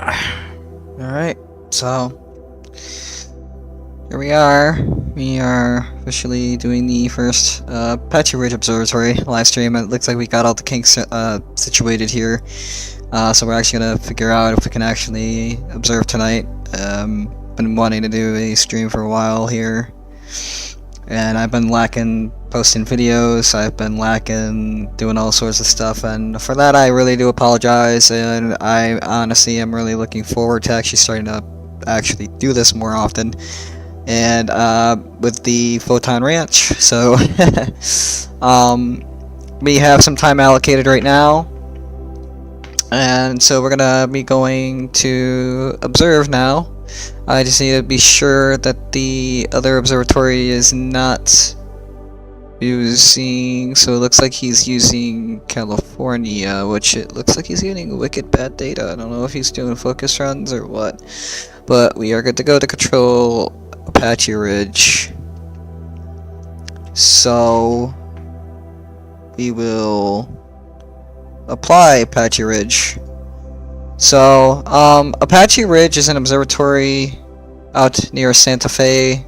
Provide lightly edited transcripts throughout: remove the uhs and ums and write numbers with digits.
Alright, so here we are. We are officially doing the first Patchy Ridge Observatory live stream. It looks like we got all the kinks situated here. So we're actually gonna figure out if we can actually observe tonight. Been wanting to do a stream for a while here, and I've been lacking posting videos. I've been lacking doing all sorts of stuff, and for that I really do apologize. And I honestly am really looking forward to actually starting to actually do this more often. And with the Photon Ranch, so we have some time allocated right now. And so we're gonna be going to observe now. I just need to be sure that the other observatory is not using, so it looks like he's using California, which it looks like he's getting wicked bad data. I don't know if he's doing focus runs or what, but we are good to go to control Apache Ridge. So we will apply Apache Ridge. So Apache Ridge is an observatory out near Santa Fe.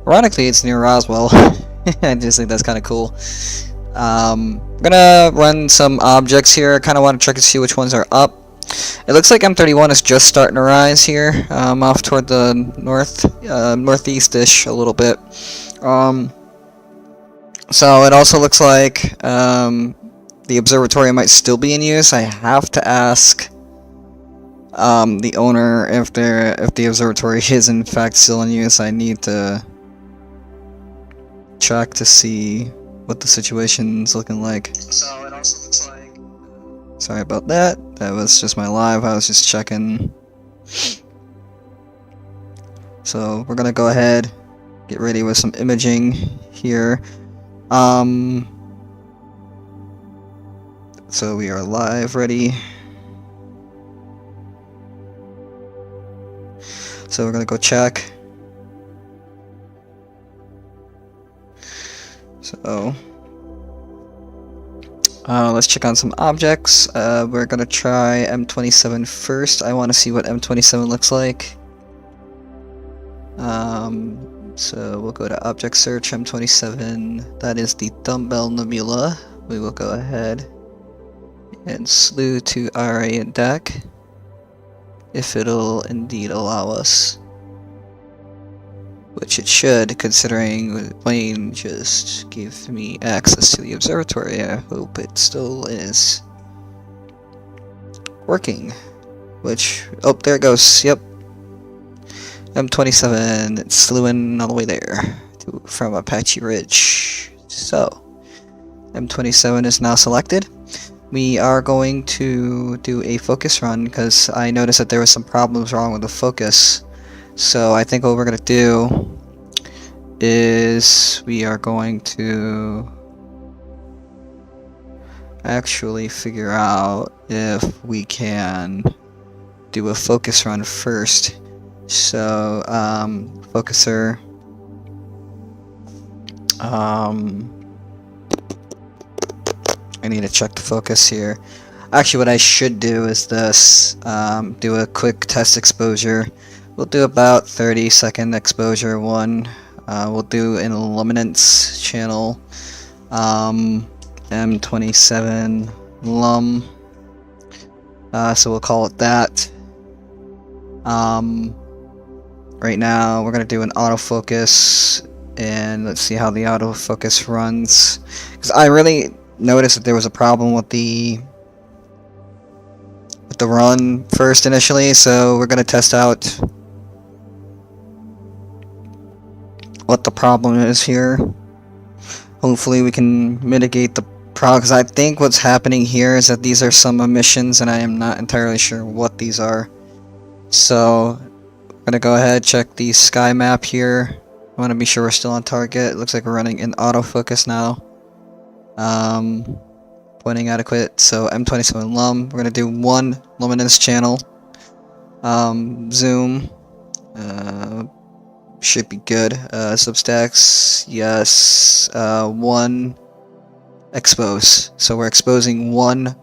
Ironically, it's near Roswell. I just think that's kind of cool. I'm gonna run some objects here. I kind of want to check to see which ones are up. It looks like M31 is just starting to rise here, off toward the northeast-ish a little bit. So it also looks like the observatory might still be in use. I have to ask the owner if the observatory is in fact still in use. I need to check to see what the situation's looking like. So it also looks like, sorry about that. That was just my live. I was just checking. So we're gonna go ahead, get ready with some imaging here. So we are live, ready. So we're gonna go check. So let's check on some objects. We're gonna try M27 first. I want to see what M27 looks like. So we'll go to object search M27. That is the Dumbbell Nebula. We will go ahead and slew to RA and DAC, if it'll indeed allow us, which it should, considering the plane just gave me access to the observatory. I hope it still is working, which, oh, there it goes. Yep, M27, it's slewing all the way there from Apache Ridge. So M27 is now selected. We are going to do a focus run because I noticed that there was some problems wrong with the focus. So I think what we're going to do is we are going to actually figure out if we can do a focus run first. So focuser, I need to check the focus here. Actually, what I should do is this, do a quick test exposure. We'll do about 30-second exposure one. We'll do an illuminance channel, M27 lum. So we'll call it that. Right now, we're gonna do an autofocus, and let's see how the autofocus runs. Because I really noticed that there was a problem with the run first initially, so we're gonna test out what the problem is here. Hopefully we can mitigate the problem, because I think what's happening here is that these are some emissions and I am not entirely sure what these are. So I'm gonna go ahead, check the sky map here. I want to be sure we're still on target. It looks like we're running in autofocus now. Pointing adequate, so M27 lum. We're gonna do one luminance channel. Zoom. Should be good. Substacks, yes. One expose. So we're exposing one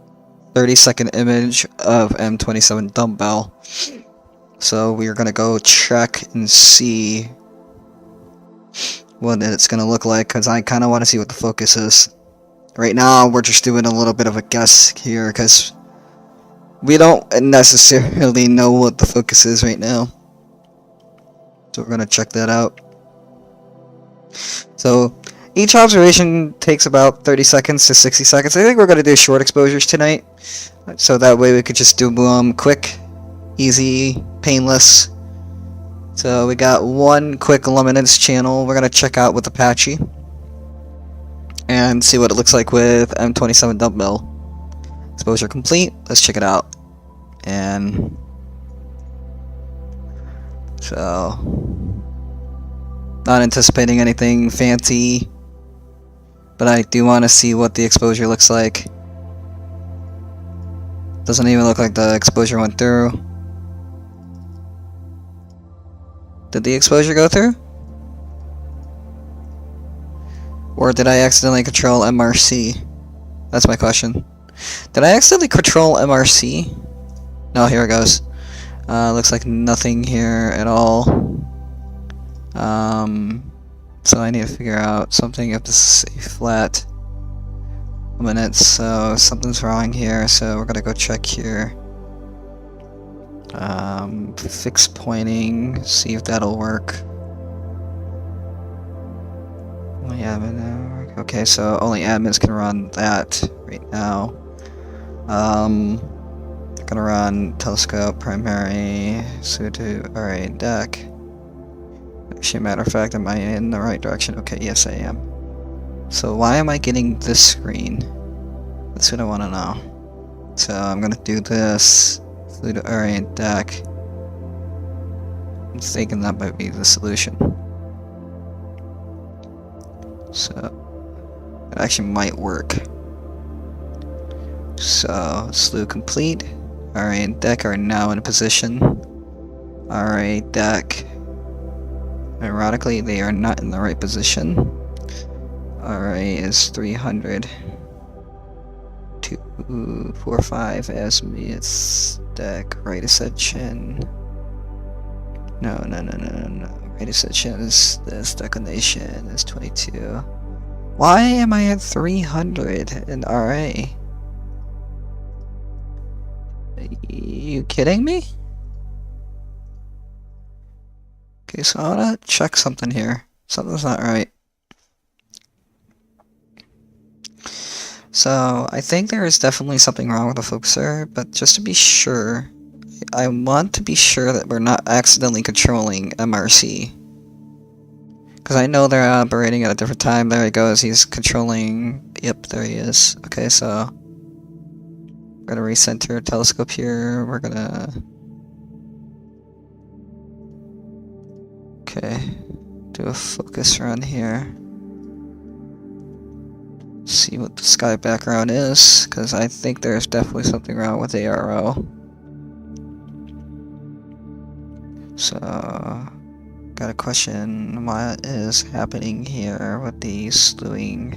30-second image of M27 dumbbell. So we're gonna go check and see what it's gonna look like, because I kind of want to see what the focus is. Right now, we're just doing a little bit of a guess here, because we don't necessarily know what the focus is right now. So we're gonna check that out. So each observation takes about 30 seconds to 60 seconds. I think we're gonna do short exposures tonight, so that way we could just do quick, easy, painless. So we got one quick luminance channel we're gonna check out with Apache and see what it looks like with M27 dumbbell. Exposure complete. Let's check it out. And so, not anticipating anything fancy, but I do want to see what the exposure looks like. Doesn't even look like the exposure went through. Did the exposure go through? Or did I accidentally control MRC? That's my question. Did I accidentally control MRC? No, here it goes. Looks like nothing here at all. So I need to figure out something if this is a flat luminance, so something's wrong here, so we're gonna go check here. Fix pointing, see if that'll work. Only admin, okay, so only admins can run that right now. Gonna run telescope, primary, pseudo array deck. Actually, matter of fact, am I in the right direction? Okay, yes I am. So why am I getting this screen? That's what I want to know. So I'm gonna do this pseudo array deck. I'm thinking that might be the solution. So it actually might work. So slew complete. Array and deck are now in position. Array deck. Ironically, they are not in the right position. Array is 300. 2, 4, 5 as me. It's deck. Right ascension. No. Right ascension is this. Declination is 22. Why am I at 300 in RA? Are you kidding me? Okay, so I wanna check something here. Something's not right. So I think there is definitely something wrong with the focuser, but just to be sure, I want to be sure that we're not accidentally controlling MRC. Because I know they're operating at a different time. There he goes, he's controlling... Yep, there he is. Okay, so... we're gonna recenter telescope here, we're gonna... Okay, do a focus run here. See what the sky background is, because I think there's definitely something wrong with ARO. So, got a question, what is happening here with the slewing?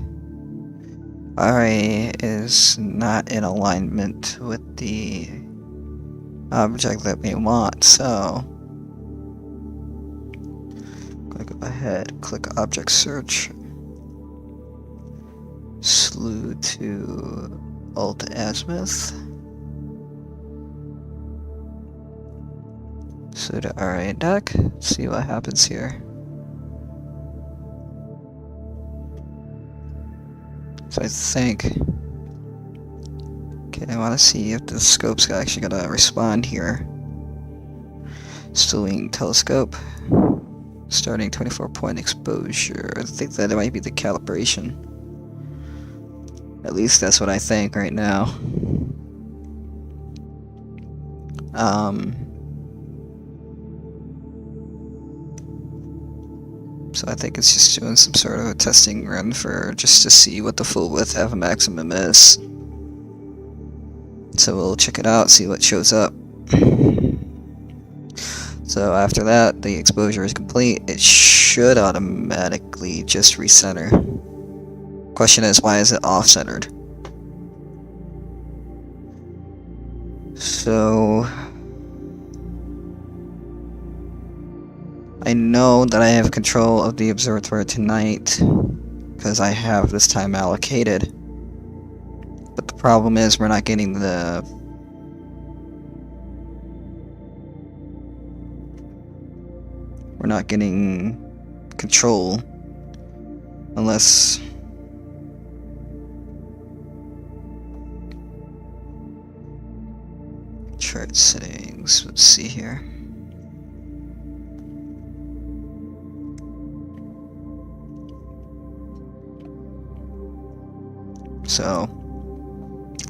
Array is not in alignment with the object that we want, so go ahead, click object search, slew to alt azimuth, pseudo array deck, see what happens here. So I think, okay, I want to see if the scope's actually gonna respond here. Slewing telescope, starting 24-point exposure. I think that it might be the calibration. At least that's what I think right now. So I think it's just doing some sort of a testing run for just to see what the full width of maximum is. So we'll check it out, see what shows up. So after that, the exposure is complete. It should automatically just recenter. Question is, why is it off-centered? So I know that I have control of the observatory tonight because I have this time allocated. But the problem is we're not getting control unless chart settings. Let's see here. So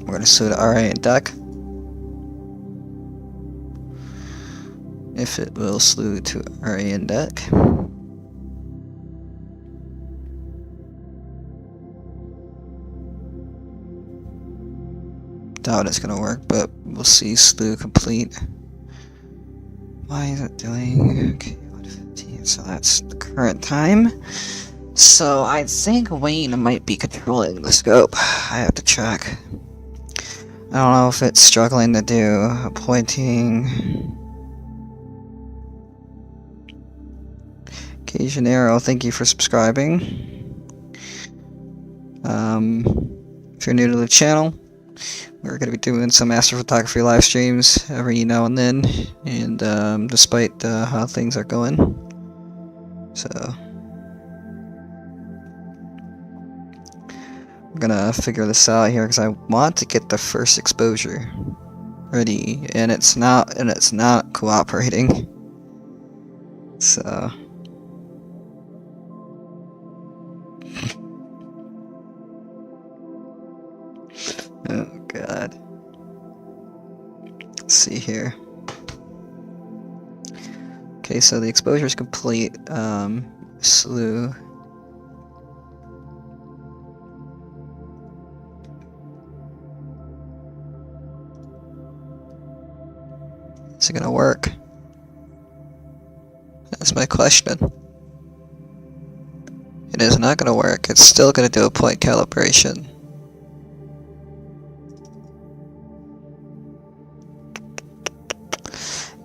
we're gonna slew the RA and deck. If it will slew to RA and deck. Doubt it's gonna work, but we'll see. Slew complete. Why is it doing? Okay, 1:15. So that's the current time. So I think Wayne might be controlling the scope. I have to check. I don't know if it's struggling to do appointing. Cajun Arrow, thank you for subscribing. If you're new to the channel, we're going to be doing some astrophotography live streams every now and then, and despite how things are going. So we're gonna figure this out here because I want to get the first exposure ready, and it's not cooperating. So oh god. Let's see here. Okay, so the exposure is complete. Slew. Is it gonna work? That's my question. It is not gonna work. It's still gonna do a point calibration.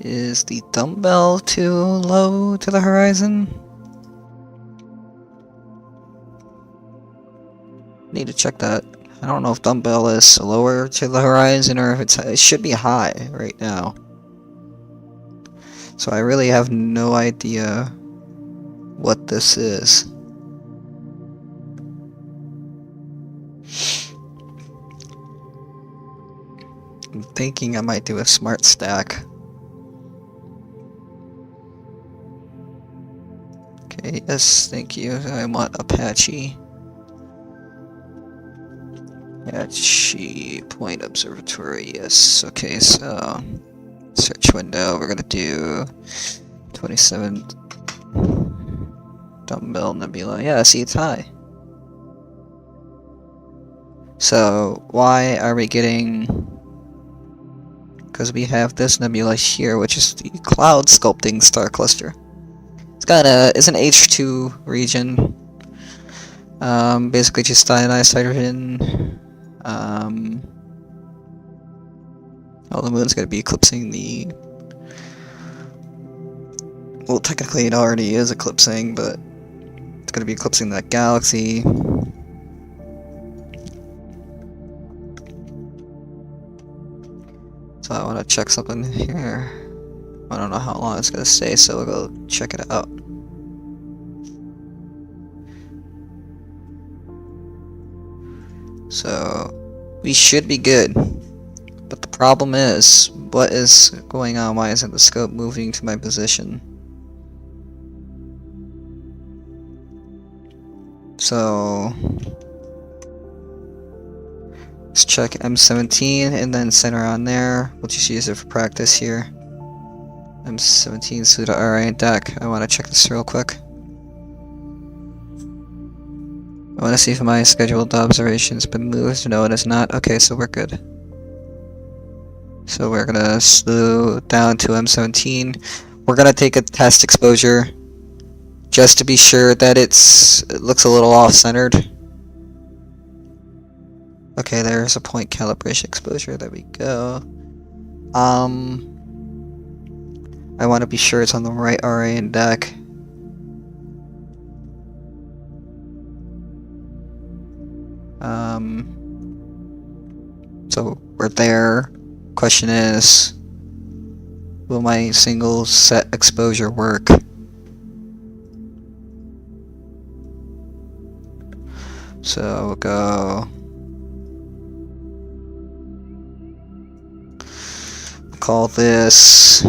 Is the dumbbell too low to the horizon? Need to check that. I don't know if dumbbell is lower to the horizon or if it should be high right now. So I really have no idea what this is. I'm thinking I might do a smart stack. Okay, yes, thank you. I want Apache. Apache Point Observatory, yes. Okay, so search window, we're gonna do 27 dumbbell nebula. Yeah, see, it's high. So why are we getting? Because we have this nebula here, which is the cloud sculpting star cluster. It's an H2 region. Basically just ionized hydrogen. The moon's gonna be eclipsing the. Well, technically it already is eclipsing, but it's gonna be eclipsing that galaxy. So I want to check something here. I don't know how long it's gonna stay, so we'll go check it out. So we should be good, but the problem is, what is going on? Why isn't the scope moving to my position? So let's check M17 and then center on there. We'll just use it for practice here. M17 Suda RA deck. I want to check this real quick. I want to see if my scheduled observation's been moved. No, it is not. Okay, so we're good. So we're gonna slow down to M17. We're gonna take a test exposure just to be sure that it looks a little off-centered. Okay, there's a point calibration exposure. There we go. I want to be sure it's on the right RA and deck. So we're there. Question is, will my single set exposure work? So we'll go. Call this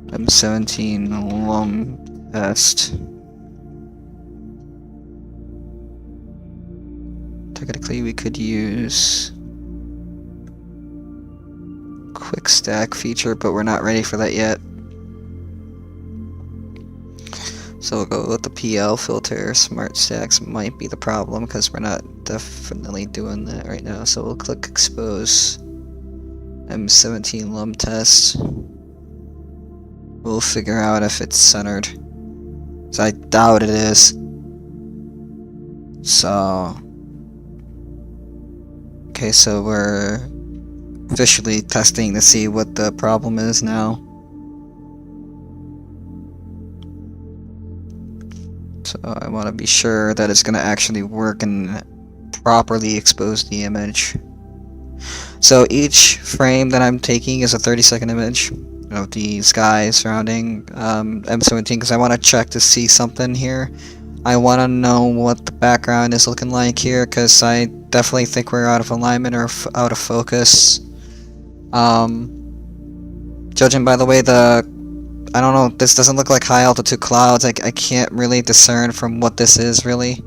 M17 Lum Test. Technically, we could use quick stack feature, but we're not ready for that yet. So we'll go with the PL filter. Smart stacks might be the problem because we're not definitely doing that right now. So we'll click expose M17 Lum Test. We'll figure out if it's centered. So I doubt it is. So okay, so we're officially testing to see what the problem is now. So I want to be sure that it's going to actually work and properly expose the image. So each frame that I'm taking is a 30-second image of the sky surrounding M17 because I want to check to see something here. I want to know what the background is looking like here because I definitely think we're out of alignment or out of focus. Judging by the way I don't know, this doesn't look like high altitude clouds. I can't really discern from what this is really.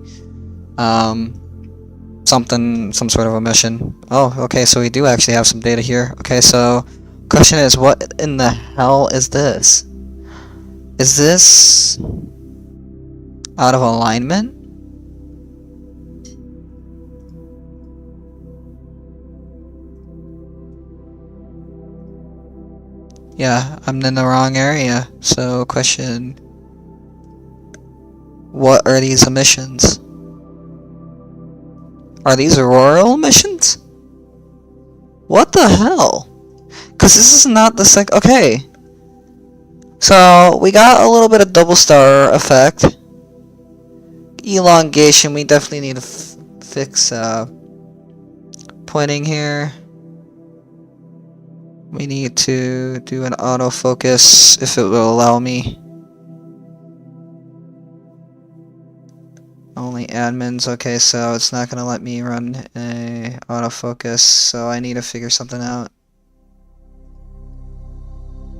Some sort of emission. Oh, okay, so we do actually have some data here. Okay, so question is, what in the hell is this? Is this out of alignment? Yeah, I'm in the wrong area. So question, what are these emissions? Are these auroral emissions? What the hell? Because this is not the okay. So we got a little bit of double star effect. Elongation, we definitely need to fix pointing here. We need to do an autofocus if it will allow me. Only admins, okay, so it's not gonna let me run a autofocus, so I need to figure something out.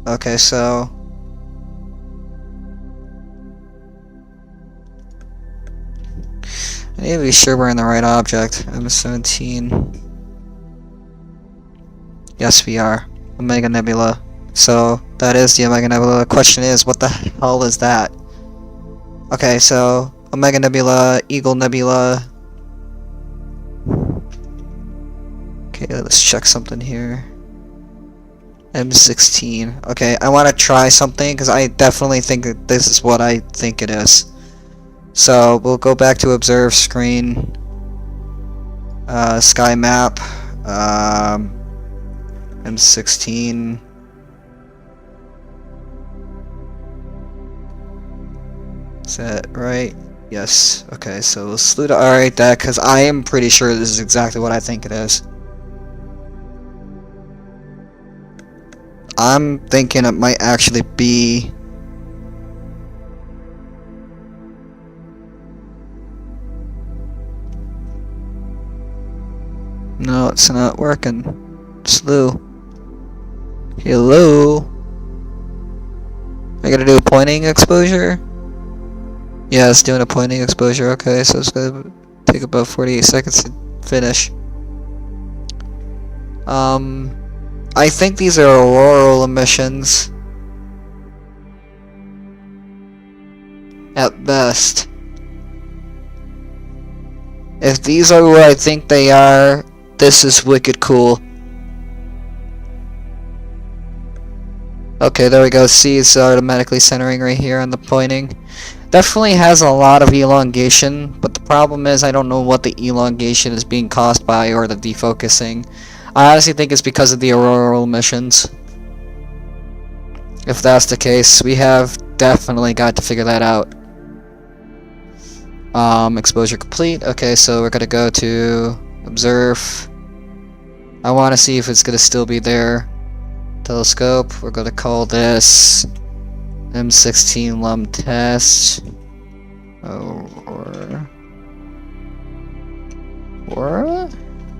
Okay, so I need to be sure we're in the right object. M17. Yes, we are. Omega Nebula. So that is the Omega Nebula. The question is, what the hell is that? Okay, so Omega Nebula, Eagle Nebula. Okay, let's check something here. M16. Okay, I want to try something because I definitely think that this is what I think it is. So we'll go back to observe screen. Sky map. M16. Is that right? Yes. Okay, so we'll slew the RA deck because I am pretty sure this is exactly what I think it is. I'm thinking it might actually be no, it's not working. Slew. Hello? I gotta do a pointing exposure? Yeah, it's doing a pointing exposure. Okay, so it's gonna take about 48 seconds to finish. I think these are auroral emissions. At best. If these are what I think they are, this is wicked cool. Okay, there we go. See, it's automatically centering right here on the pointing. Definitely has a lot of elongation, but the problem is I don't know what the elongation is being caused by or the defocusing. I honestly think it's because of the auroral emissions. If that's the case, we have definitely got to figure that out. Exposure complete. Okay, so we're gonna go to observe. I want to see if it's gonna still be there. Telescope. We're gonna call this M16 lum test. Or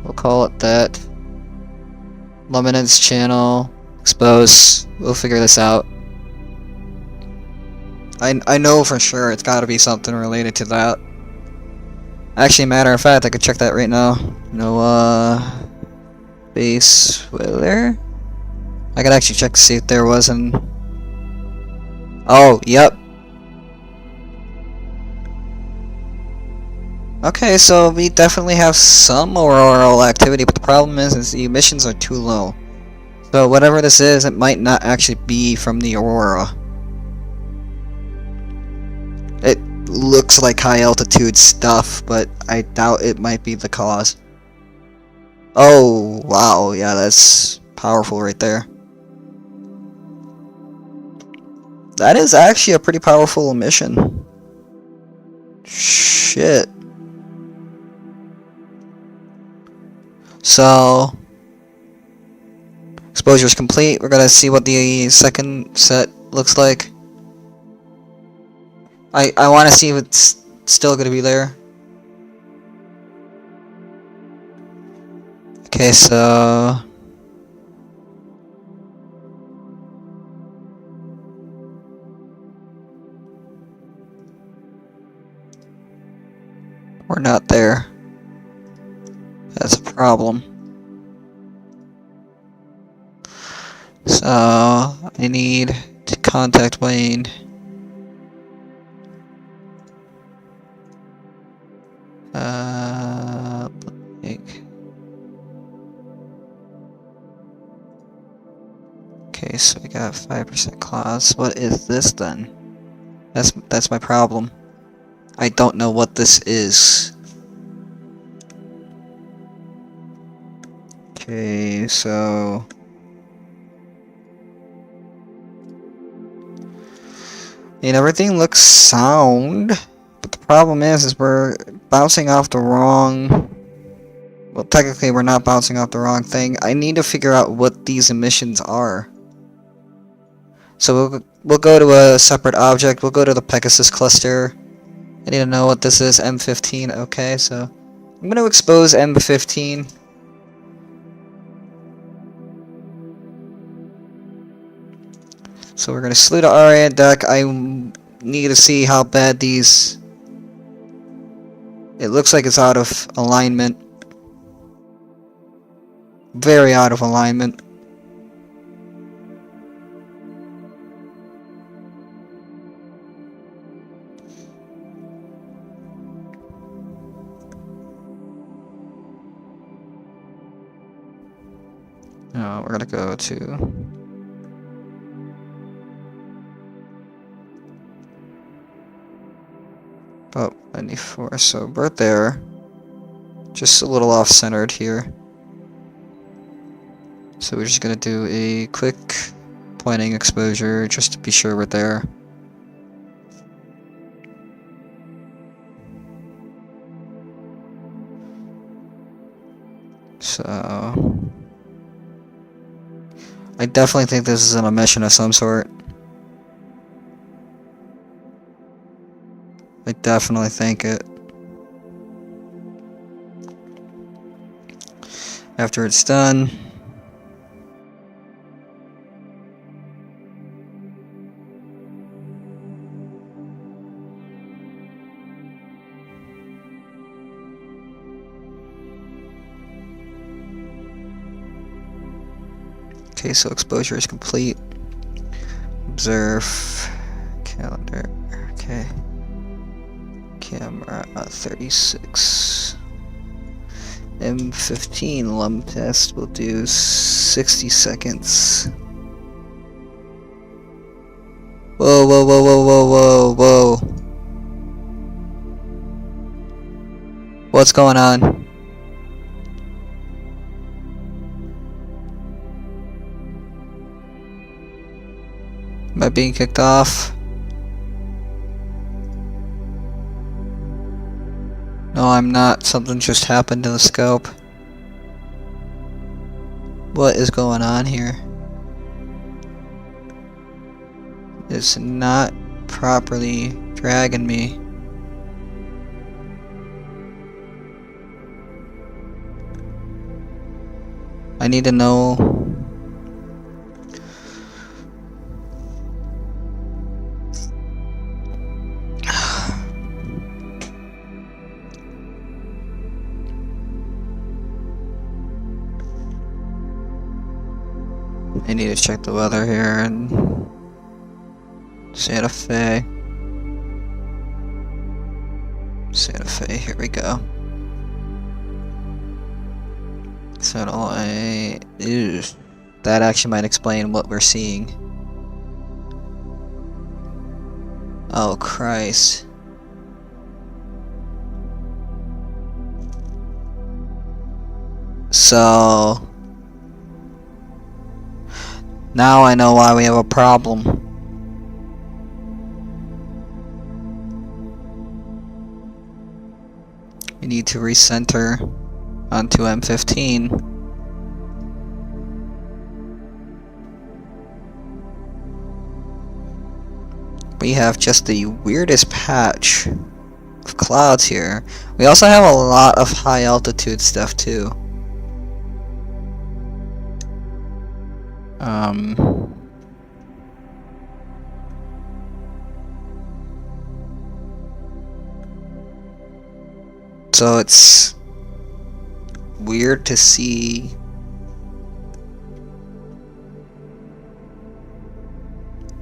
we'll call it that. Luminance channel. Expose. We'll figure this out. I know for sure it's gotta be something related to that. Actually, matter of fact, I could check that right now. No, base weather? I could actually check to see if there was an... Oh, yep. Okay, so we definitely have some auroral activity, but the problem is the emissions are too low. So whatever this is, it might not actually be from the aurora. It looks like high altitude stuff, but I doubt it might be the cause. Oh, wow, yeah, that's powerful right there. That is actually a pretty powerful emission. Shit. So, exposure is complete. We're gonna see what the second set looks like. I want to see if it's still gonna be there. Okay, so we're not there. That's a problem. So I need to contact Wayne. Okay, so we got 5% clause. What is this then? That's my problem. I don't know what this is. Okay, so everything looks sound, but the problem is we're bouncing off the wrong. Well, technically, we're not bouncing off the wrong thing. I need to figure out what these emissions are. So we'll go to a separate object. We'll go to the Pegasus cluster. I need to know what this is. M15. Okay, so I'm going to expose M15. So we're going to salute our RA deck. I need to see how bad these... It looks like it's out of alignment. Very out of alignment. We're going to go to... Oh, 94, so we're there. Just a little off-centered here. So we're just gonna do a quick pointing exposure just to be sure we're there. So I definitely think this is an emission of some sort. I definitely think it. After it's done, okay, so exposure is complete. Observe calendar. Okay. Camera 36. M15 lum test will do 60 seconds. Whoa, whoa, whoa, whoa, whoa, whoa, whoa. What's going on? Am I being kicked off? No, I'm not. Something just happened to the scope. What is going on here? It's not properly dragging me. I need to know. I need to check the weather here and Santa Fe. Santa Fe, here we go. Satellite. Ew. That actually might explain what we're seeing. Oh Christ. So now I know why we have a problem. We need to recenter onto M15. We have just the weirdest patch of clouds here. We also have a lot of high altitude stuff too. So it's weird to see.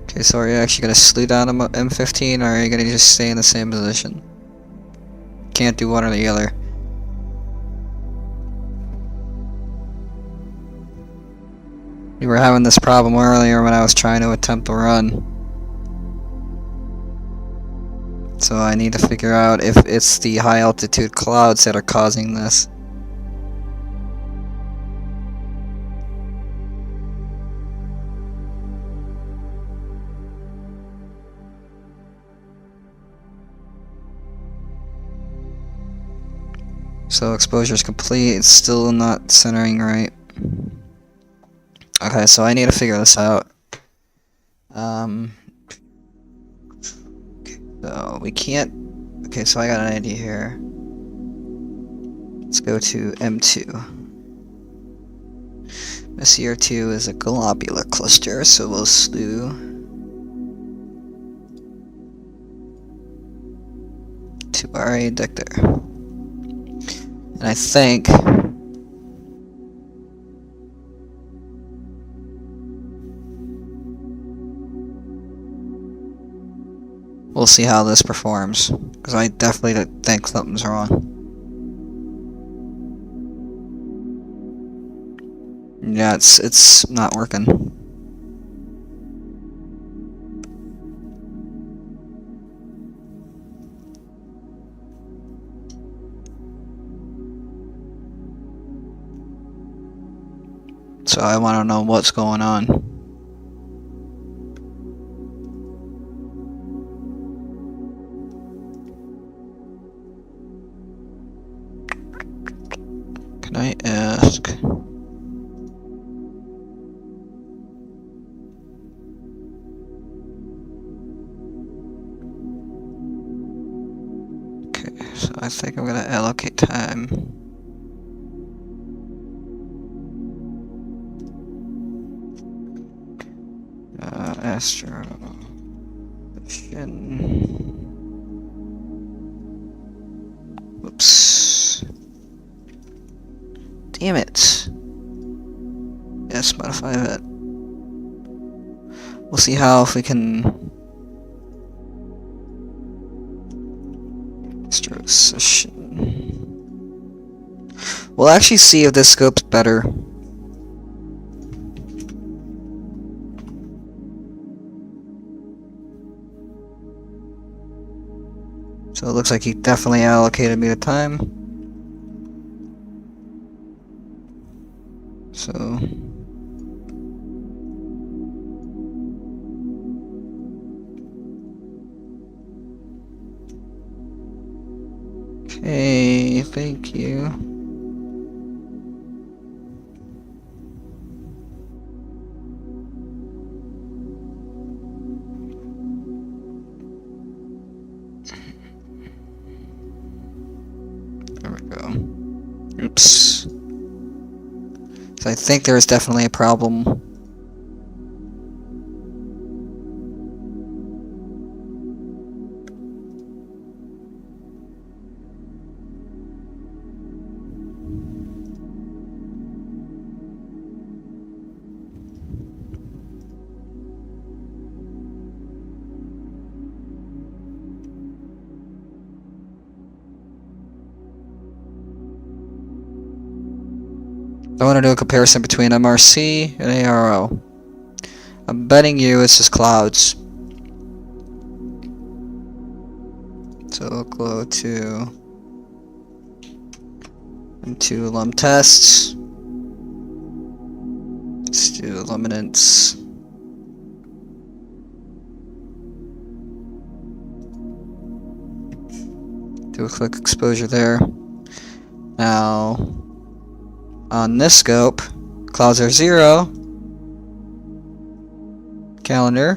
Okay, so are you actually gonna slow down M15, or are you gonna just stay in the same position? Can't do one or the other. We were having this problem earlier when I was trying to attempt to run. So I need to figure out if it's the high altitude clouds that are causing this. So exposure is complete, it's still not centering right. Okay, so I need to figure this out. So we can't. Okay, so I got an idea here. Let's go to M2. Messier 2 is a globular cluster, so we'll slew to our adductor. And I think we'll see how this performs, because I definitely think something's wrong. Yeah, it's not working. So I want to know what's going on. Can I ask? Okay, so I think I'm gonna allocate time. Astro. Whoops. Damn it. Yes, modify that. We'll see how if we can. Astro session. We'll actually see if this scope's better. So it looks like he definitely allocated me the time. So Thank you. There we go. Oops. So I think there's definitely a problem. I want to do a comparison between MRC and ARO. I'm betting you it's just clouds. So we'll go to into lum tests. Let's do luminance. Do a quick exposure there. Now, on this scope, clouds are 0. Calendar.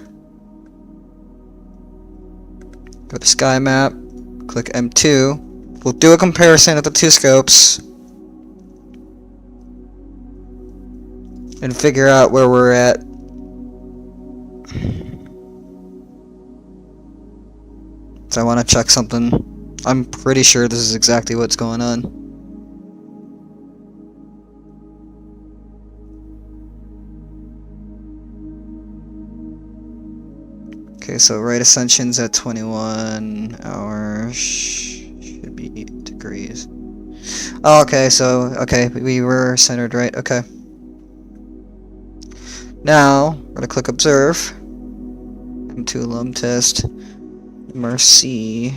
Go to sky map. Click M2. We'll do a comparison of the two scopes and figure out where we're at. So I want to check something. I'm pretty sure this is exactly what's going on. Okay, so right ascension's at 21 hours. Should be 8 degrees. Oh, okay, so, okay, we were centered right, okay. Now, we're gonna click observe. M2 lum test. MRC.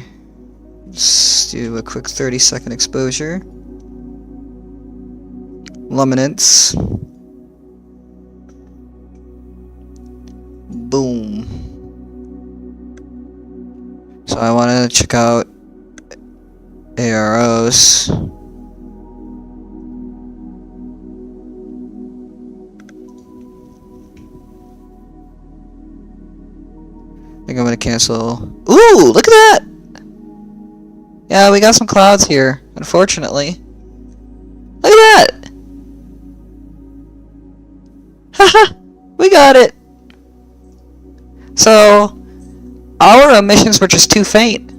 Let's do a quick 30-second exposure. Luminance. Boom. So I want to check out AROs. I think I'm gonna cancel. Ooh, look at that! Yeah, we got some clouds here, unfortunately. Look at that! Haha! We got it! So, our emissions were just too faint.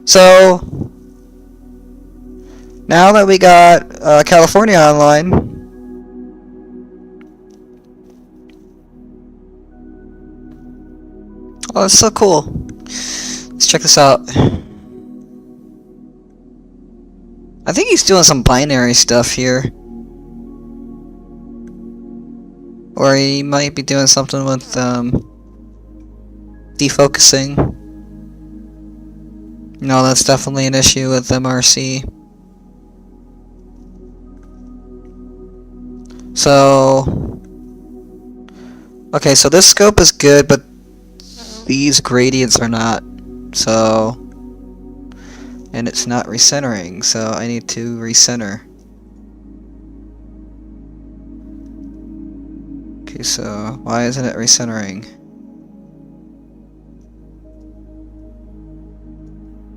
So, now that we got California online, oh, that's so cool. Let's check this out. I think he's doing some binary stuff here. Or he might be doing something with defocusing. No, that's definitely an issue with MRC. So, okay, so this scope is good, but these gradients are not. So, and it's not recentering, so I need to recenter. Okay, so why isn't it recentering?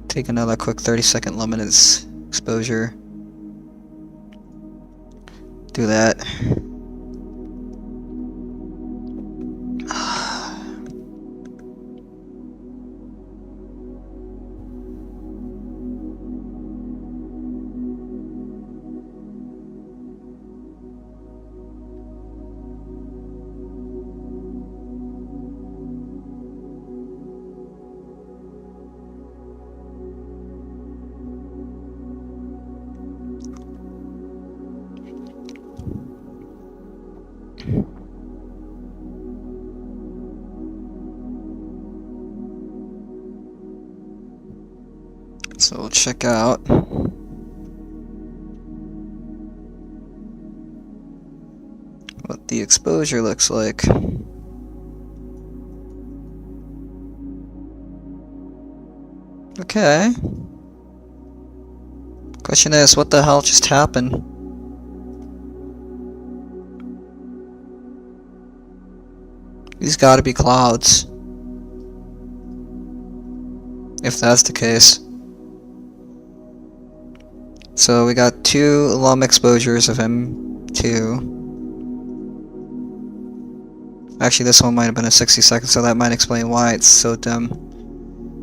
Take another quick 30-second luminance exposure. Do that. So we'll check out what the exposure looks like. Okay. Question is, what the hell just happened? These gotta be clouds. If that's the case. So we got 2 long exposures of M2. Actually, this one might have been a 60 seconds, so that might explain why it's so dim.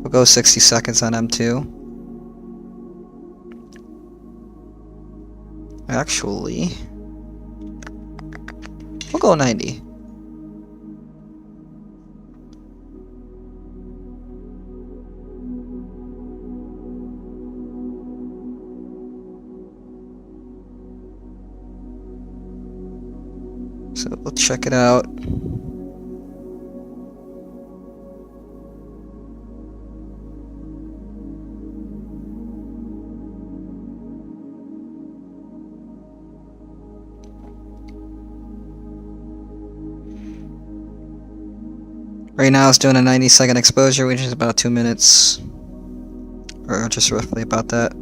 We'll go 60 seconds on M2. Actually, we'll go 90. So we'll check it out. Right now it's doing a 90-second exposure, which is about 2 minutes. Or just roughly about that.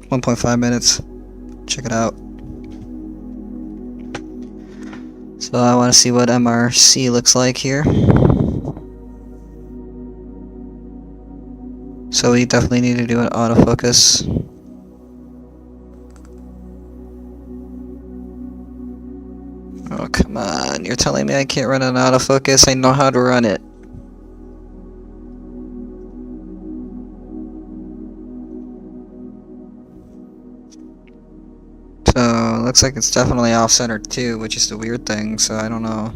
.5 minutes. Check it out. So I want to see what MRC looks like here. So we definitely need to do an autofocus. Oh, come on. You're telling me I can't run an autofocus? I know how to run it. So, looks like it's definitely off-centered too, which is the weird thing, so I don't know.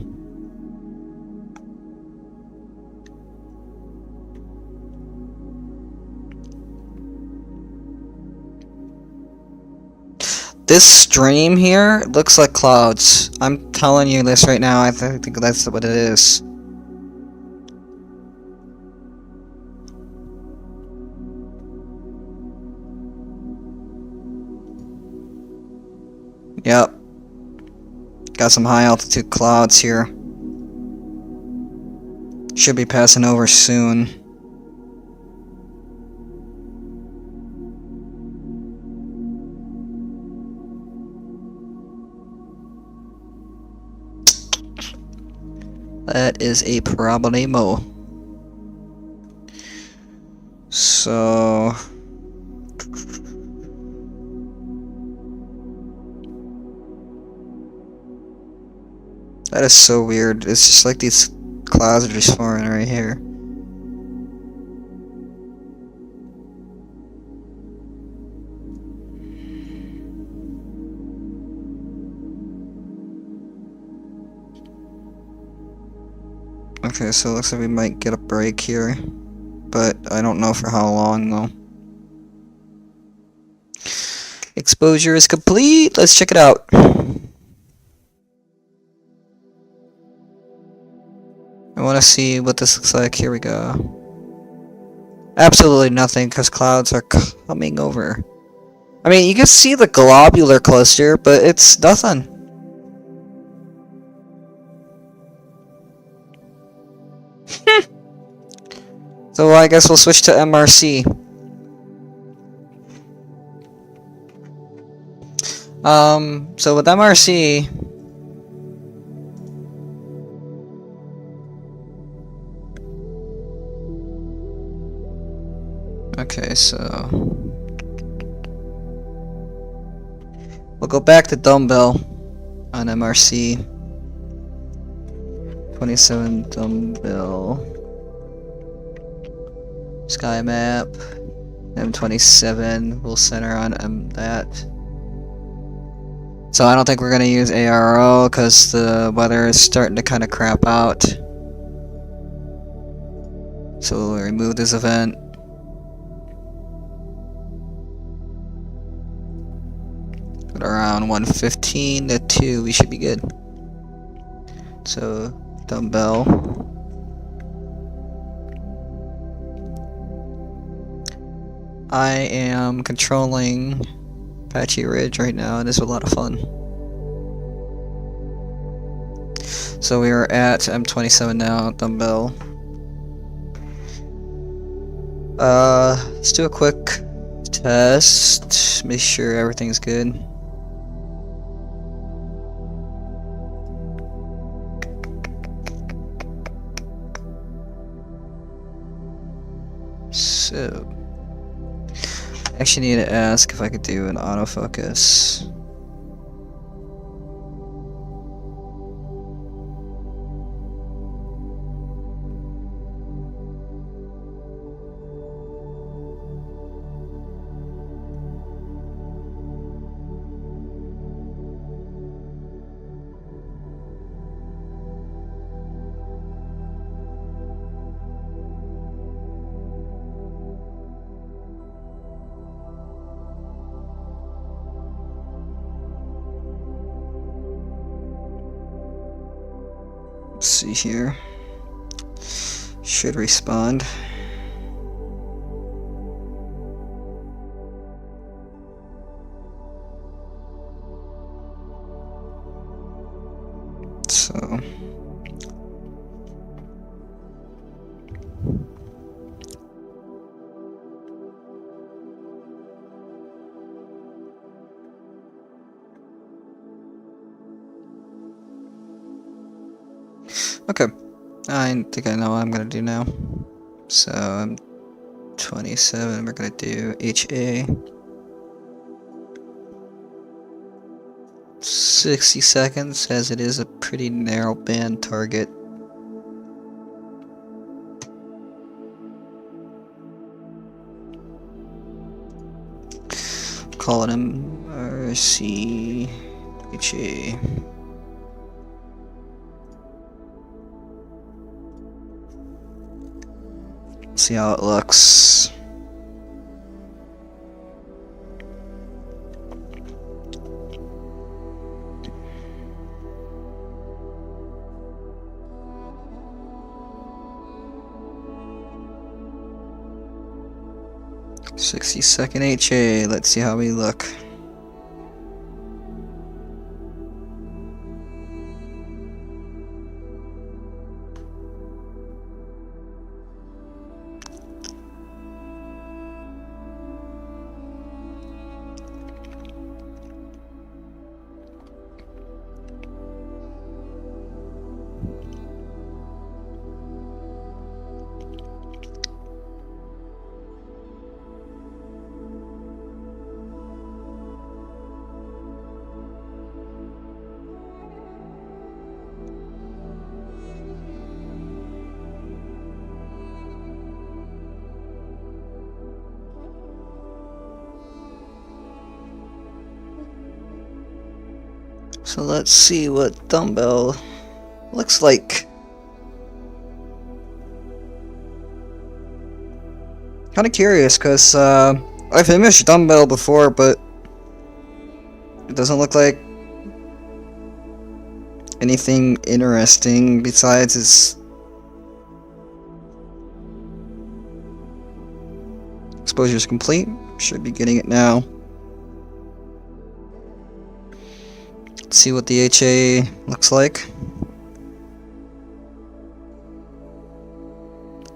This stream here looks like clouds. I'm telling you this right now, I think that's what it is. Yep. Got some high altitude clouds here. Should be passing over soon. That is a problemo. So... that is so weird. It's just like these clouds are just forming right here. Okay, so it looks like we might get a break here, but I don't know for how long though. Exposure is complete. Let's check it out. I want to see what this looks like. Here we go. Absolutely nothing, because clouds are coming over. I mean, you can see the globular cluster, but it's nothing. So I guess we'll switch to MRC. So with MRC... okay, so... we'll go back to dumbbell on MRC. 27 dumbbell. Sky map. M27. We'll center on that. So I don't think we're gonna use ARO because the weather is starting to kind of crap out. So we'll remove this event. At around 1:15 to 2, we should be good. So dumbbell. I am controlling Apache Ridge right now, and it's a lot of fun. So we are at M27 now, dumbbell. Let's do a quick test. Make sure everything's good. So, I actually need to ask if I could do an autofocus. Let's see here. Should respond. So okay, I think I know what I'm gonna do now. So I'm 27, we're gonna do HA. 60 seconds, as it is a pretty narrow band target. Calling him RCHA. See how it looks. "60-second HA, let's see how we look." So let's see what dumbbell looks like. Kinda curious, cause I've imaged dumbbell before, but it doesn't look like anything interesting besides its exposure's complete. Should be getting it now. Let's see what the HA looks like.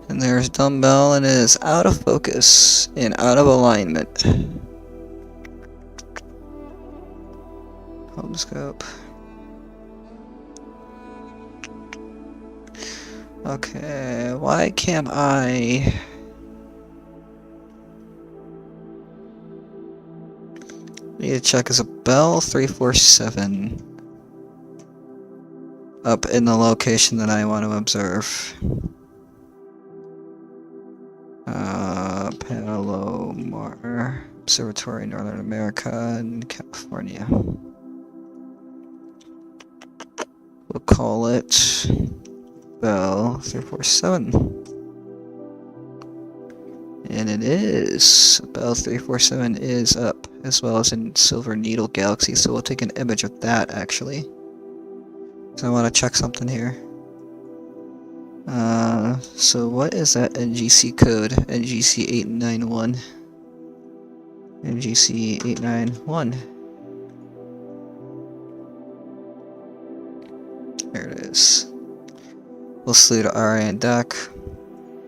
And there's dumbbell, and it is out of focus and out of alignment. Home scope. Okay, why can't I? Need to check, is a bell 347 up in the location that I want to observe? Palomar Observatory, Northern America and California. We'll call it Bell 347. And it is. Bell 347 is up, as well as in Silver Needle Galaxy, so we'll take an image of that actually. So I want to check something here. So what is that NGC code? NGC 891. NGC 891. There it is. We'll salute RA and Doc.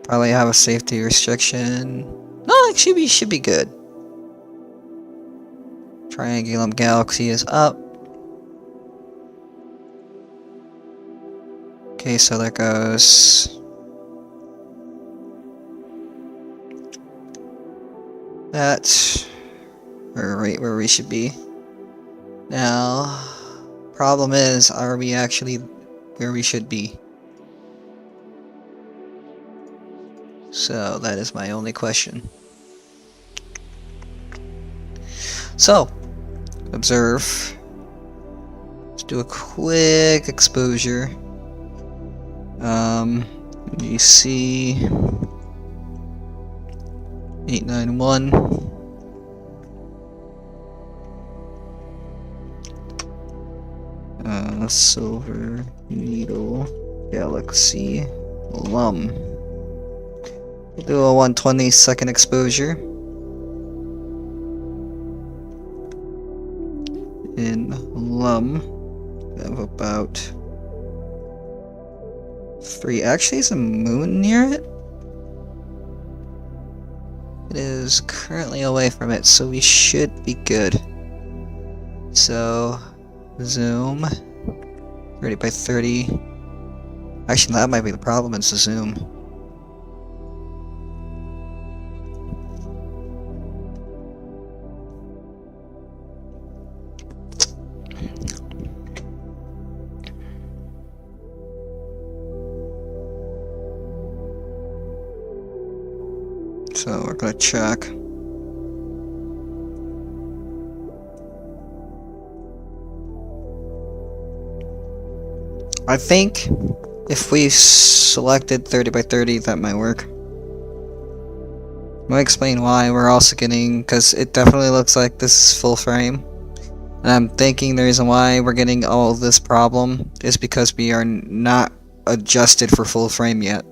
Probably have a safety restriction. No, it should be good. Triangulum Galaxy is up. Okay, so there goes. That's right where we should be. Now, problem is, are we actually where we should be? So that is my only question. So, observe. Let's do a quick exposure. You see 891. Silver Needle Galaxy Lum. We'll do a 1/22nd exposure. In Lum, we have about 3. Actually, is a moon near it? It is currently away from it, so we should be good. So, zoom. 30 by 30. Actually, that might be the problem, it's the zoom. So we're gonna check. I think if we selected 30 by 30, that might work. I'll explain why. We're also getting, because it definitely looks like this is full frame. And I'm thinking the reason why we're getting all this problem is because we are not adjusted for full frame yet.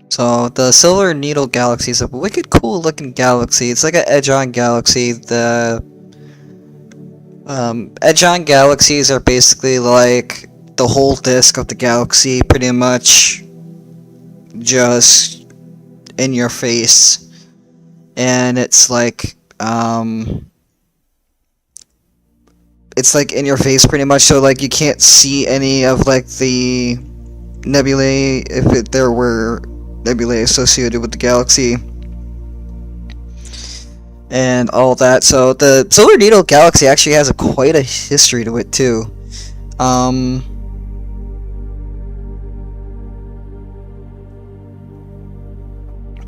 So the Silver Needle Galaxy is a wicked cool looking galaxy. It's like an edge-on galaxy. The edge-on galaxies are basically like the whole disk of the galaxy, pretty much just in your face, and it's like in your face pretty much. So like you can't see any of like the nebulae if there were nebulae associated with the galaxy and all that. So the Silver Needle Galaxy actually has quite a history to it too.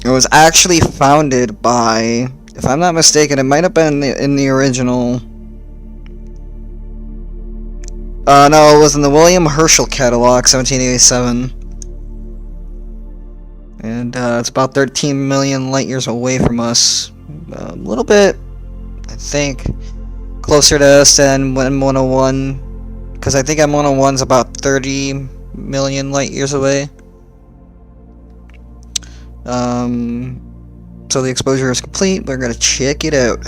It was actually founded by, if I'm not mistaken, it might have been in the original. No, it was in the William Herschel catalog, 1787. And it's about 13 million light years away from us. A little bit, I think, closer to us than M101. Because I think M101 is about 30 million light years away. So the exposure is complete. We're going to check it out.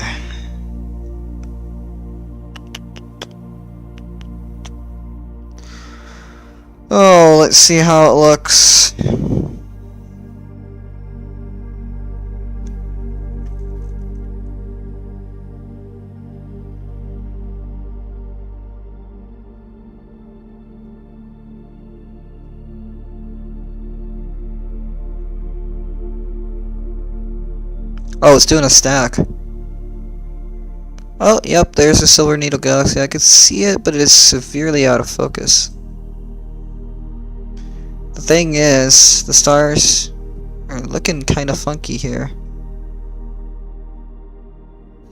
Oh, let's see how it looks. Oh, it's doing a stack. Oh, yep, there's a Silver Needle Galaxy. I could see it, but it is severely out of focus. The thing is, the stars are looking kind of funky here.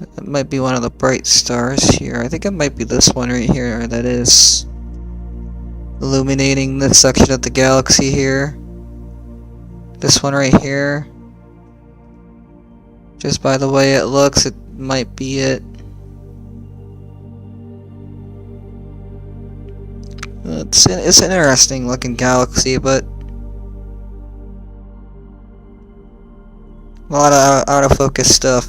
It might be one of the bright stars here. I think it might be this one right here that is illuminating this section of the galaxy here. This one right here. Just by the way it looks, it might be it. It's an interesting looking galaxy, but a lot of out of focus stuff.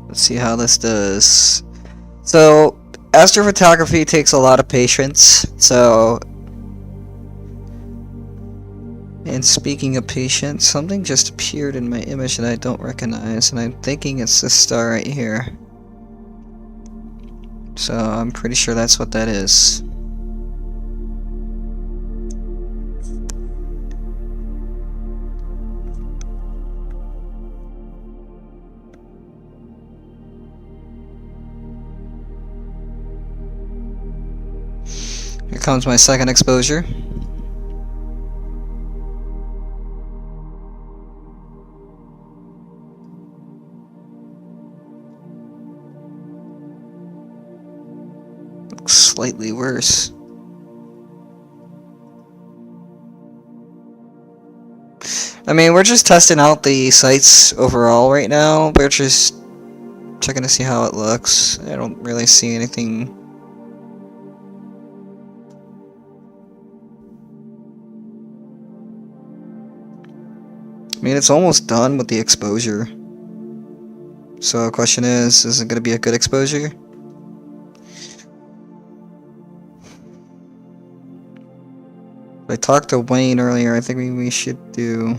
Let's see how this does. So, astrophotography takes a lot of patience. So, and speaking of patience, something just appeared in my image that I don't recognize, and I'm thinking it's this star right here. So, I'm pretty sure that's what that is. Here comes my second exposure. Looks slightly worse. I mean, we're just testing out the sites overall right now. We're just checking to see how it looks. I don't really see anything. I mean, it's almost done with the exposure. So the question is it going to be a good exposure? I talked to Wayne earlier. I think we should do...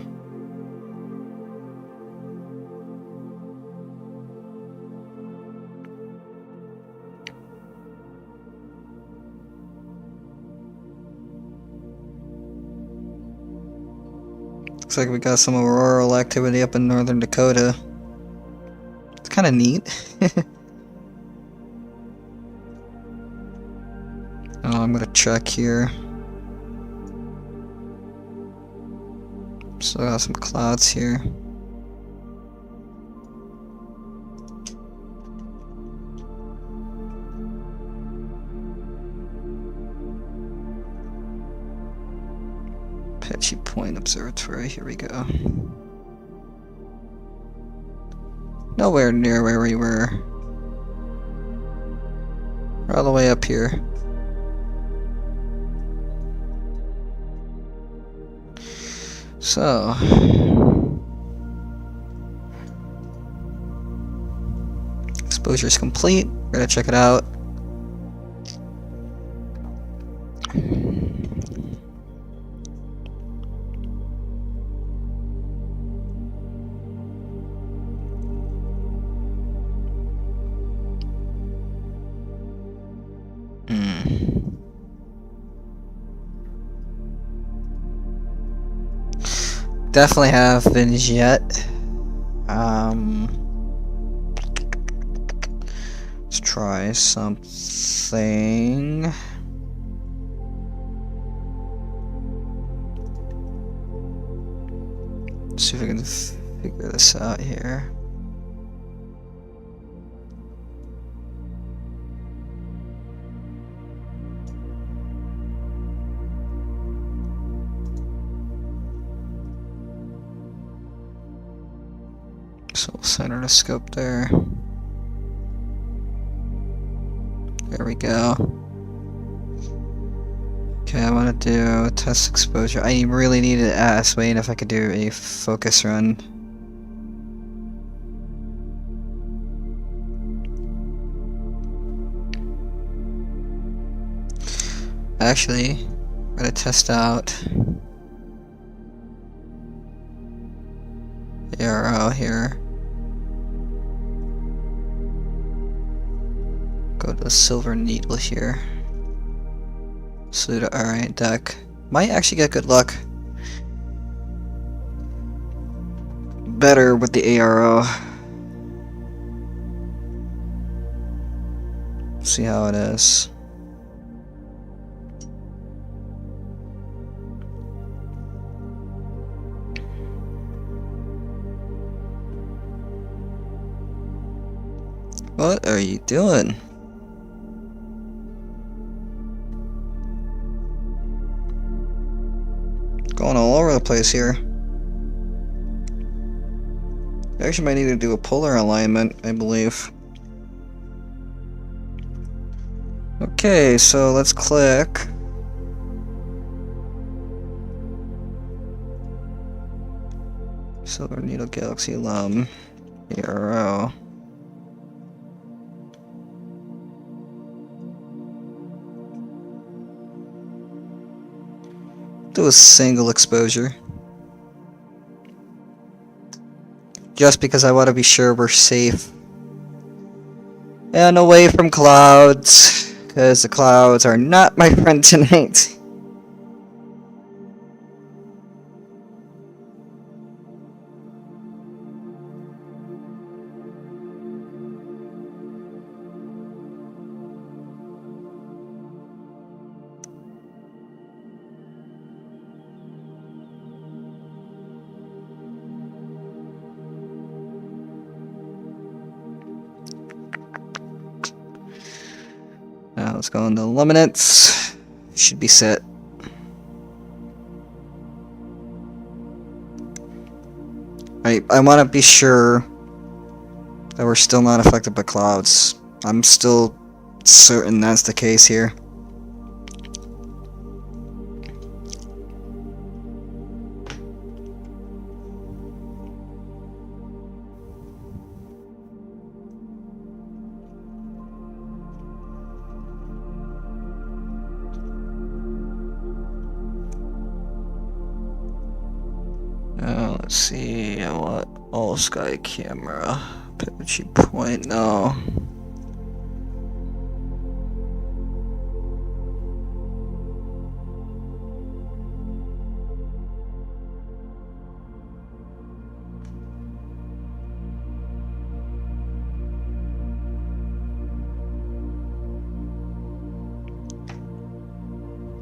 Looks like we got some auroral activity up in northern Dakota. It's kind of neat. Oh, I'm gonna check here. Still got some clouds here. Apache Point Observatory, here we go. Nowhere near where we were. We're all the way up here. So... exposure's complete. We're gonna check it out. Definitely have Vignette. Let's try something. Let's see if I can figure this out here. So we'll center the scope there. There we go. Okay, I want to do test exposure. I really needed to ask Wayne if I could do a focus run. Actually, I'm gonna test out the arrow here. Go to the silver needle here. Salute, alright, deck. Might actually get good luck. Better with the ARO. See how it is. What are you doing? Going all over the place here. I actually might need to do a polar alignment, I believe. Okay, so let's click. Silver Needle Galaxy Alum. ARO. Do a single exposure. Just because I want to be sure we're safe. And away from clouds. Because the clouds are not my friend tonight. Now let's go into luminance. Should be set. I want to be sure that we're still not affected by clouds. I'm still certain that's the case here. Let's see, what all sky camera, Aperture point, no.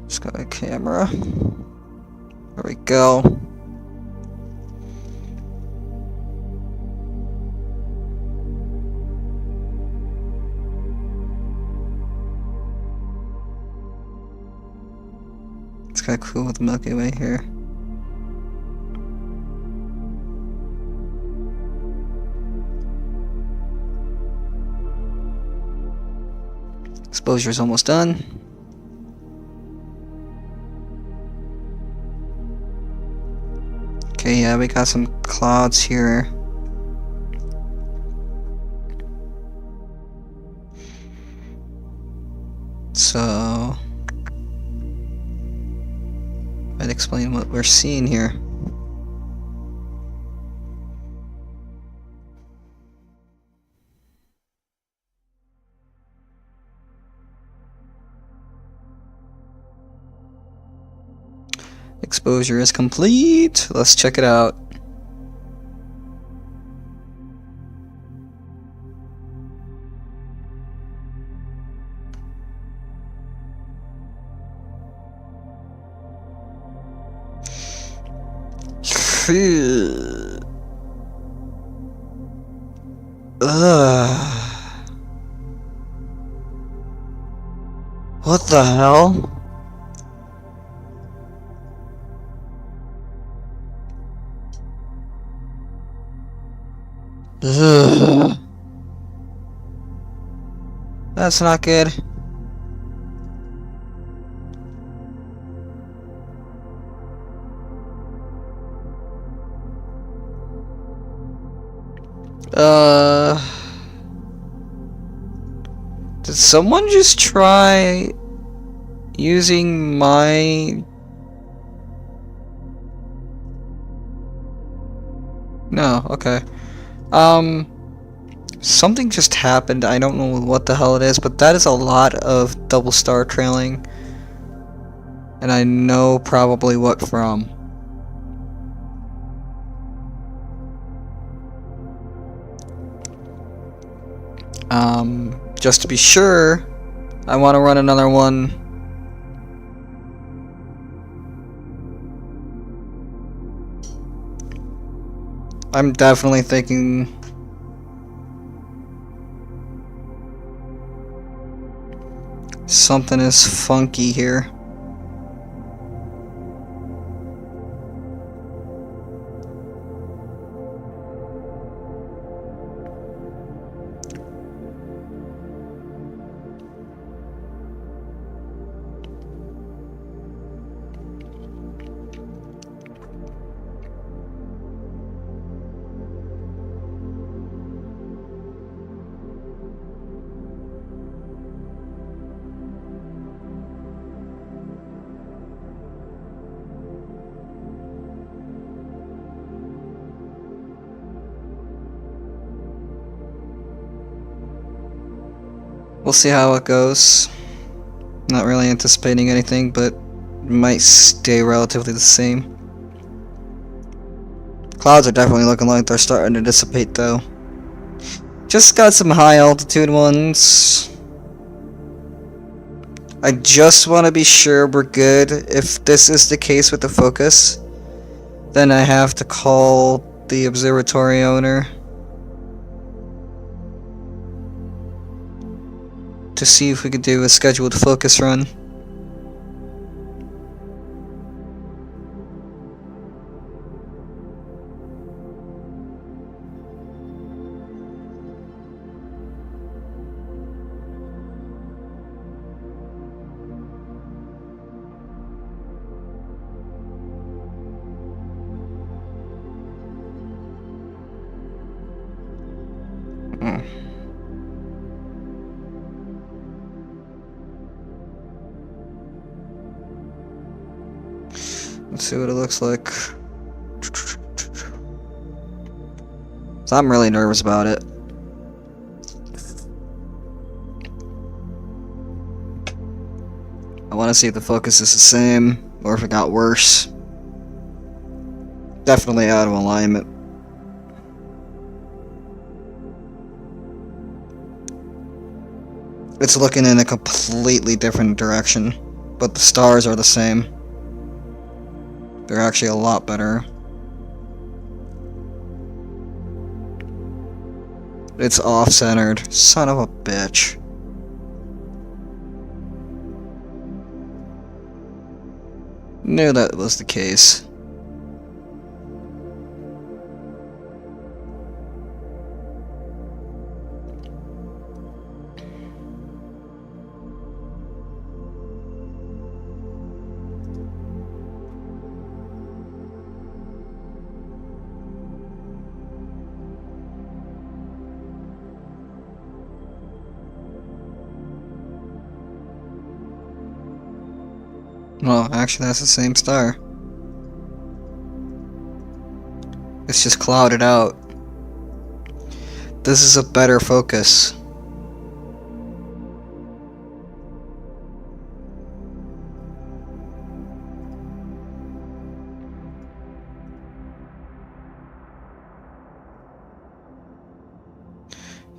Sky camera. There we go. It's kind of cool with the Milky Way here. Exposure is almost done. Okay, yeah, we got some clouds here. So I'd explain what we're seeing here. Exposure is complete. Let's check it out. What the hell? Ugh. That's not good. Did someone just try using my... No, okay. Something just happened. I don't know what the hell it is, but that is a lot of double star trailing. And I know probably what from. Just to be sure, I want to run another one. I'm definitely thinking Something is funky here. We'll see how it goes. Not really anticipating anything, but might stay relatively the same. Clouds are definitely looking like they're starting to dissipate though. Just got some high altitude ones. I just want to be sure we're good. If this is the case with the focus, then I have to call the observatory owner to see if we could do a scheduled focus run. Let's see what it looks like. So I'm really nervous about it. I want to see if the focus is the same or if it got worse. Definitely out of alignment. It's looking in a completely different direction, but the stars are the same. They're actually a lot better. It's off-centered. Son of a bitch. Knew that was the case. Well, actually that's the same star. It's just clouded out. This is a better focus.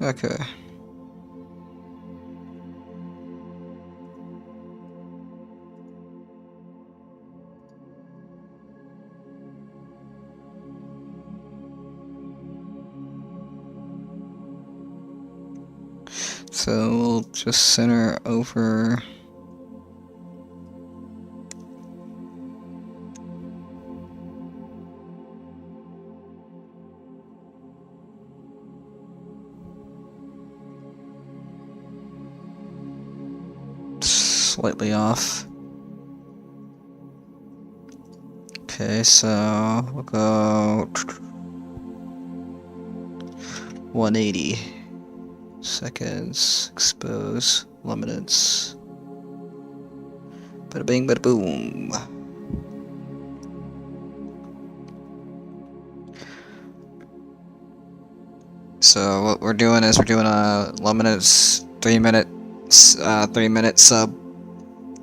Okay. So we'll just center over. Slightly off. Okay, so we'll go 180 seconds, expose, luminance. Bada bing, bada boom. So what we're doing is we're doing a luminance 3 minute sub.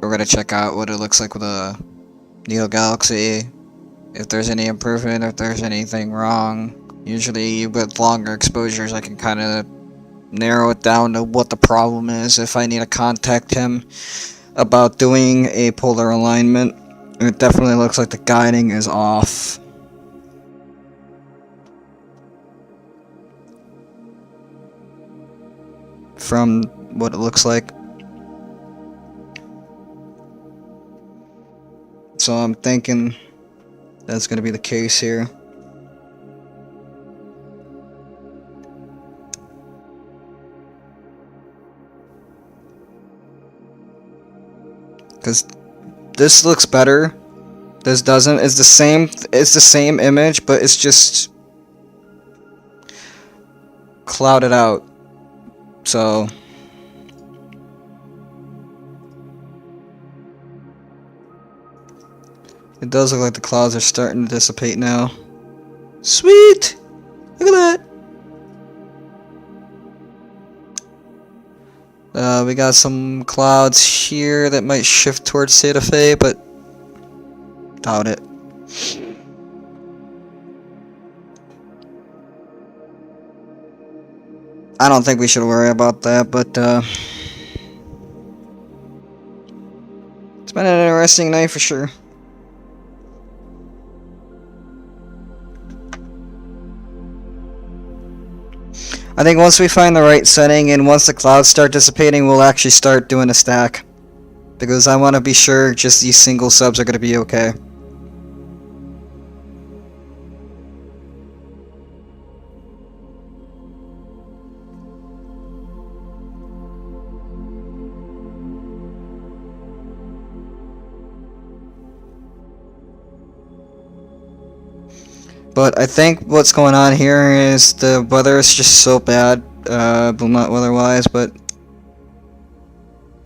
We're gonna check out what it looks like with a Neo Galaxy, if there's any improvement, if there's anything wrong. Usually with longer exposures I can kind of narrow it down to what the problem is if I need to contact him about doing a polar alignment. It definitely looks like the guiding is off. From what it looks like. so I'm thinking that's gonna be the case here. Because this looks better. This doesn't. It's the same. It's the same image, but it's just clouded out. So it does look like the clouds are starting to dissipate now. Sweet! Look at that! We got some clouds here that might shift towards Santa Fe, but doubt it. I don't think we should worry about that, but it's been an interesting night for sure. I think once we find the right setting and once the clouds start dissipating, we'll actually start doing a stack. Because I want to be sure just these single subs are going to be okay. But I think what's going on here is the weather is just so bad, well, not weather-wise, but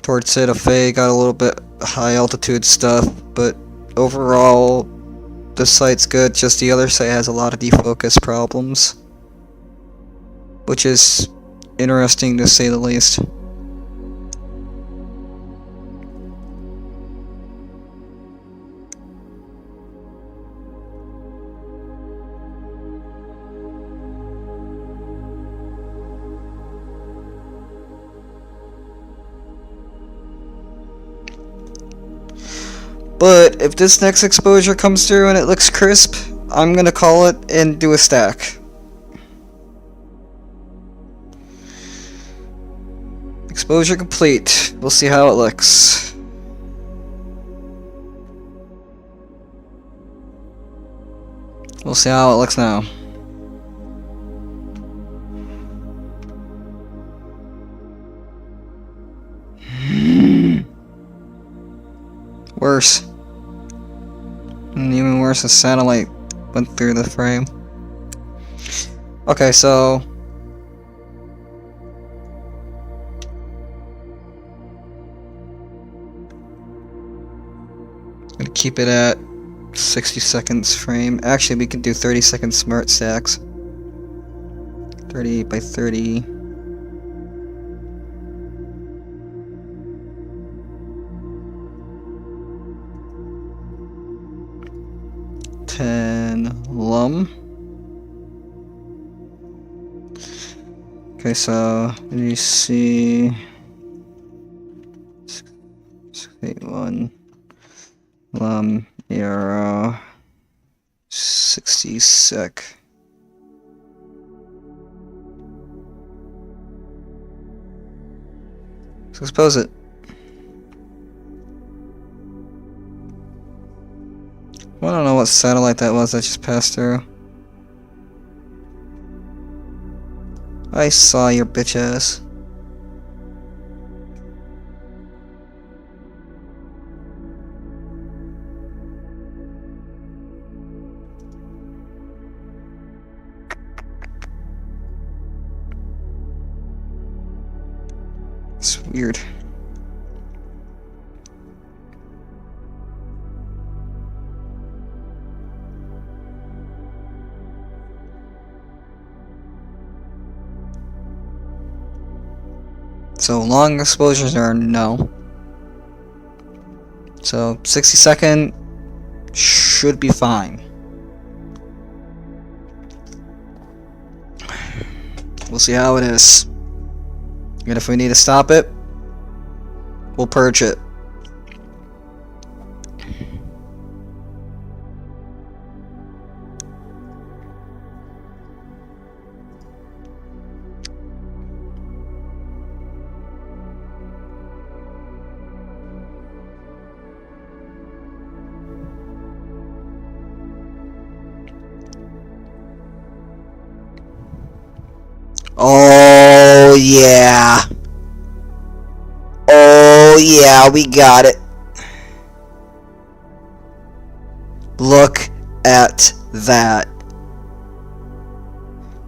towards Santa Fe got a little bit high altitude stuff, but overall the site's good, just the other site has a lot of defocus problems, which is interesting to say the least. But if this next exposure comes through and it looks crisp, I'm gonna call it and do a stack. Exposure complete. We'll see how it looks. We'll see how it looks now. Worse. And even worse, the satellite went through the frame. Okay, so gonna keep it at 60 seconds frame. Actually, we can do 30-second smart stacks. 30 by 30. Lum. Okay, so let me see. 681 Lum Euro 60 sec. Let's expose it. I don't know what satellite that was that just passed through. I saw your bitch ass. It's weird. So long exposures are no. So 60-second should be fine. We'll see how it is. And if we need to stop it, we'll purge it. Oh yeah. Oh yeah, we got it. Look at that.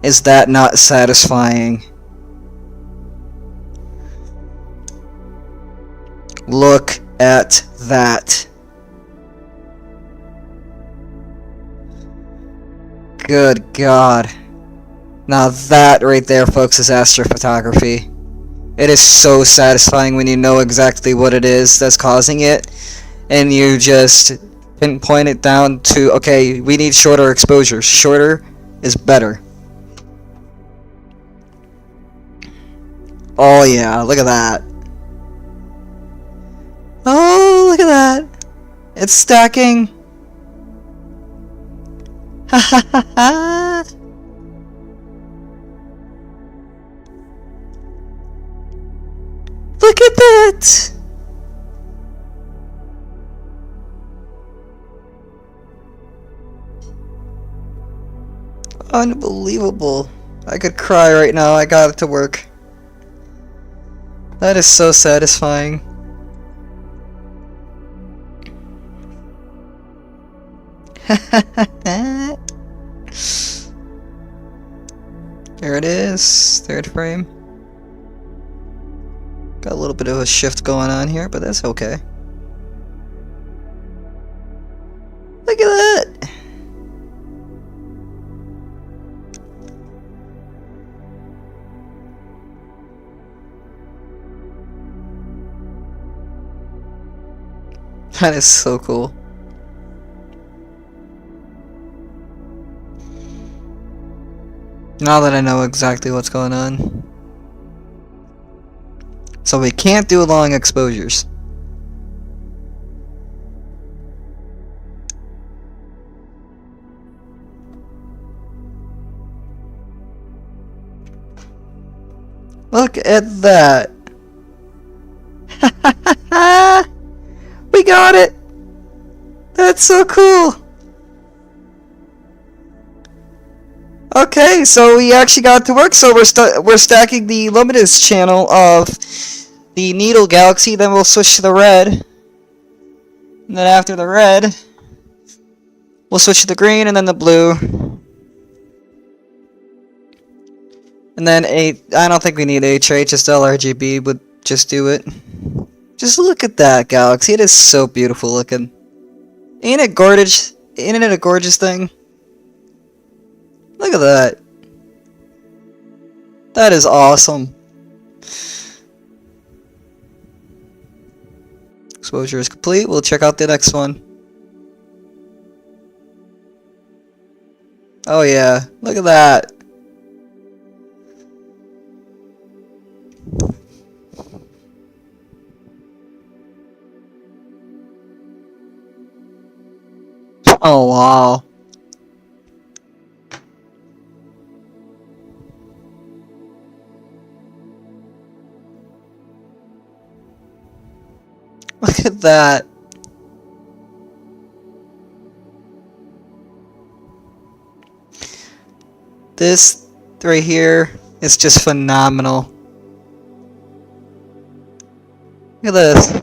Is that not satisfying? Look at that. Good God. Now that right there, folks, is astrophotography. It is so satisfying when you know exactly what it is that's causing it, and you just pinpoint it down to, okay, we need shorter exposures. Shorter is better. Oh yeah, look at that. Oh, look at that. It's stacking. Ha ha ha ha. Look at that. Unbelievable. I could cry right now. I got it to work. That is so satisfying. There it is. Third frame. Got a little bit of a shift going on here, but that's okay. Look at that! That is so cool. Now that I know exactly what's going on. So we can't do long exposures. Look at that. We got it. That's so cool. Okay, so we actually got to work. So we're stacking the luminous channel of the Needle Galaxy. Then we'll switch to the red. And then after the red, we'll switch to the green and then the blue. And then I don't think we need HH, just LRGB would just do it. Just look at that galaxy. It is so beautiful looking. Ain't it gorgeous? Ain't it a gorgeous thing? Look at that. That is awesome. Exposure is complete. We'll check out the next one. Oh yeah, look at that. Oh wow. Look at that. This right here is just phenomenal. Look at this.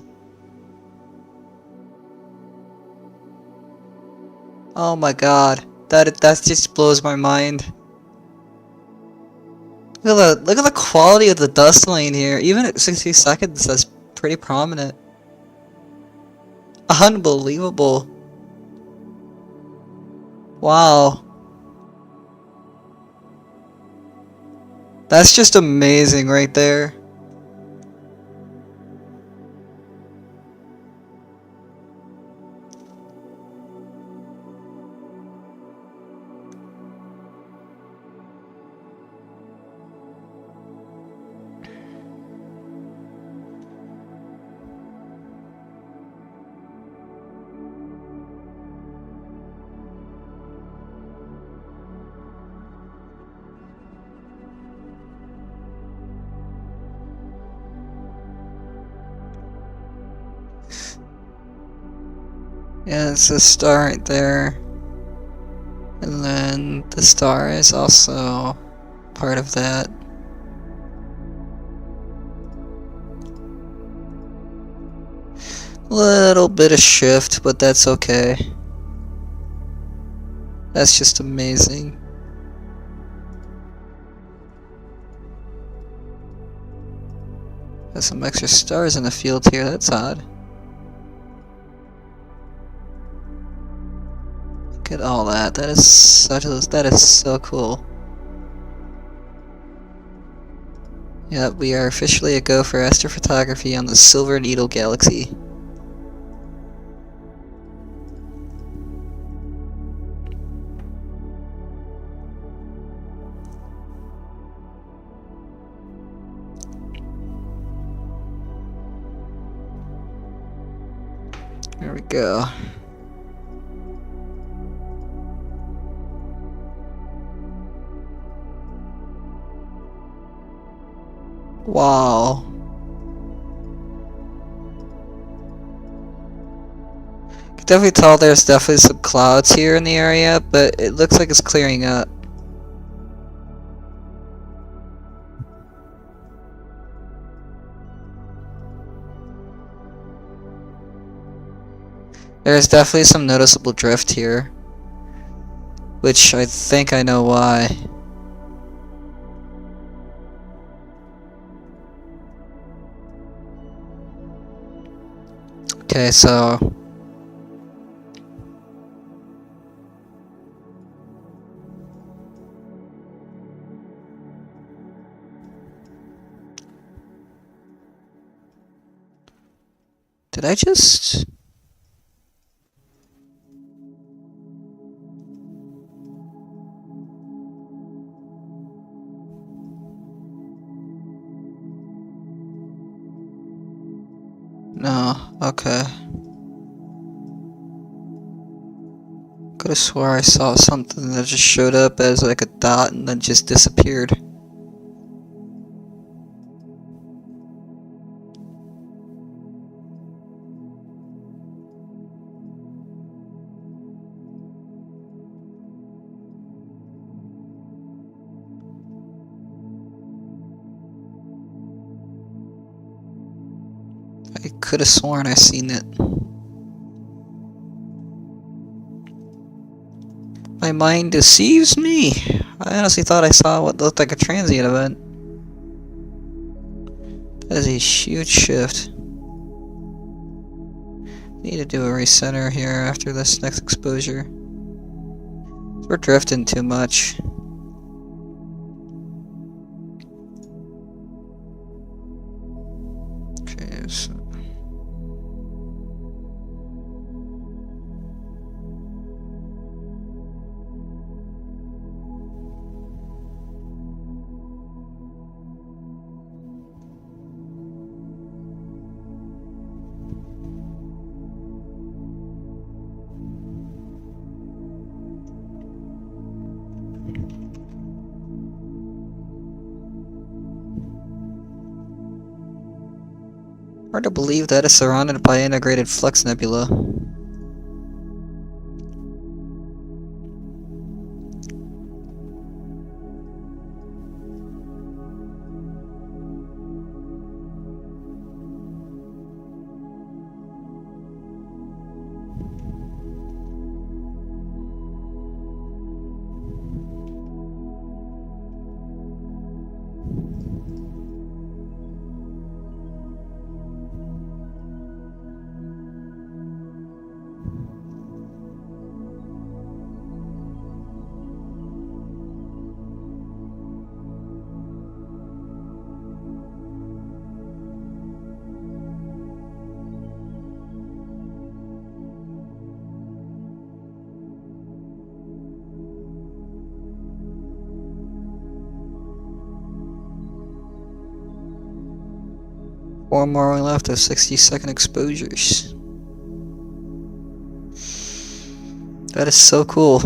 Oh my god. That just blows my mind. Look at the quality of the dust lane here. Even at 60 seconds, that's pretty prominent. Unbelievable. Wow. That's just amazing right there. Yeah, it's a star right there. And then the star is also part of that. Little bit of shift, but that's okay. That's just amazing. Got some extra stars in the field here, that's odd. Look at all that. That is so cool. Yep, we are officially a go for astrophotography on the Silver Needle Galaxy. There we go. Wow. You can definitely tell there's definitely some clouds here in the area, but it looks like it's clearing up. There's definitely some noticeable drift here, which I think I know why. Okay, so did I just... No, okay. Could've swore I saw something that just showed up as like a dot and then just disappeared. I could've sworn I seen it. My mind deceives me. I honestly thought I saw what looked like a transient event. That is a huge shift. Need to do a recenter here after this next exposure. We're drifting too much. Okay, so... 'Hard to believe that it's surrounded by integrated flux nebula. Four more left of 60-second exposures. That is so cool.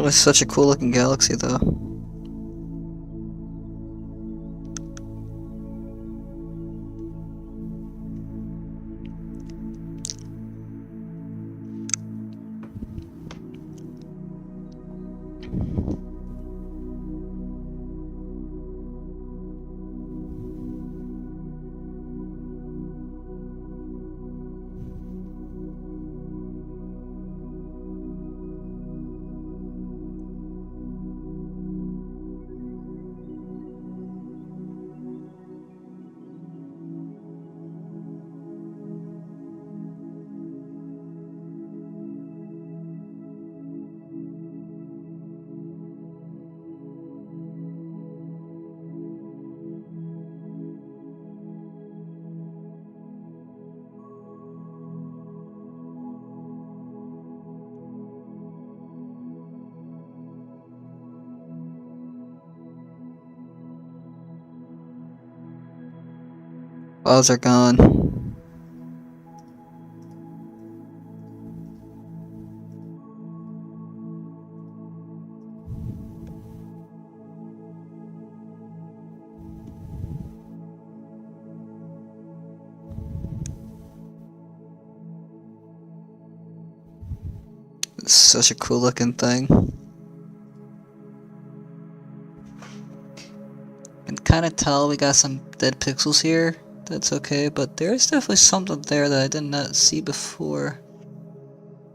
was such a cool looking galaxy though. Clouds are gone. It's such a cool looking thing. I can kind of tell we got some dead pixels here. That's okay, but there's definitely something there that I did not see before.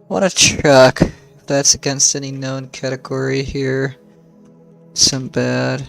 What a check. If that's against any known category here. Some bad.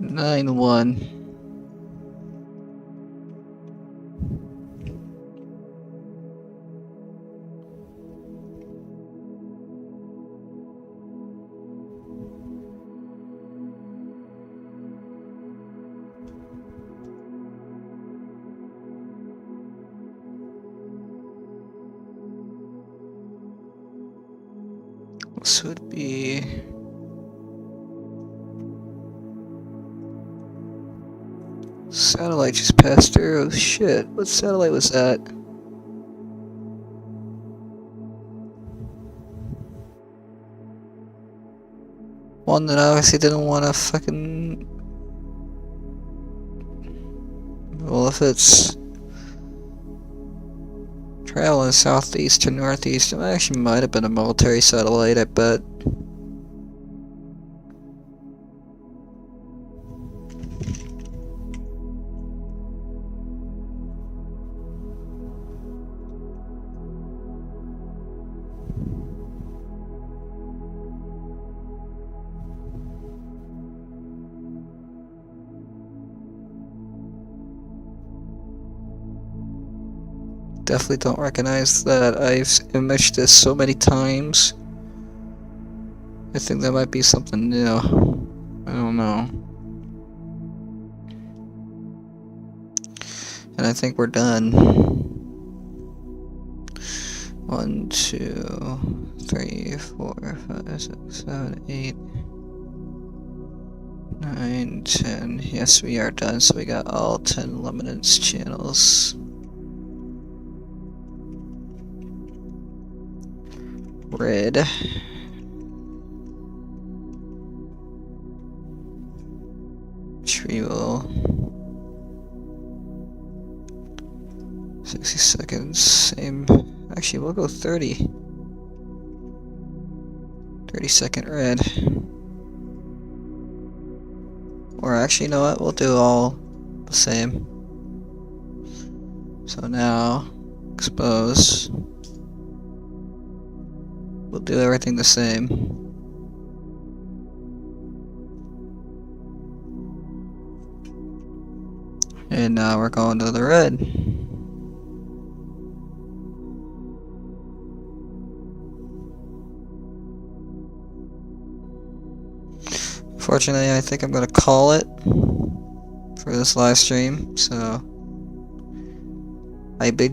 Nine one. This would be satellite just passed through. Oh shit, what satellite was that? One that obviously didn't want to fucking... Well, if it's traveling southeast to northeast, it actually might have been a military satellite, I bet. Definitely don't recognize that. I've imaged this so many times. I think that might be something new. I don't know. And I think we're done. 1, 2, 3, 4, 5, 6, 7, 8, 9, 10. Yes, we are done. So we got all 10 luminance channels. Red. Which we will 60 seconds, same. Actually, we'll go 30. 30-second red. Or actually, you know what? We'll do all the same. So now, expose. We'll do everything the same. And now we're going to the red. Unfortunately, I think I'm gonna call it for this live stream. So, I bid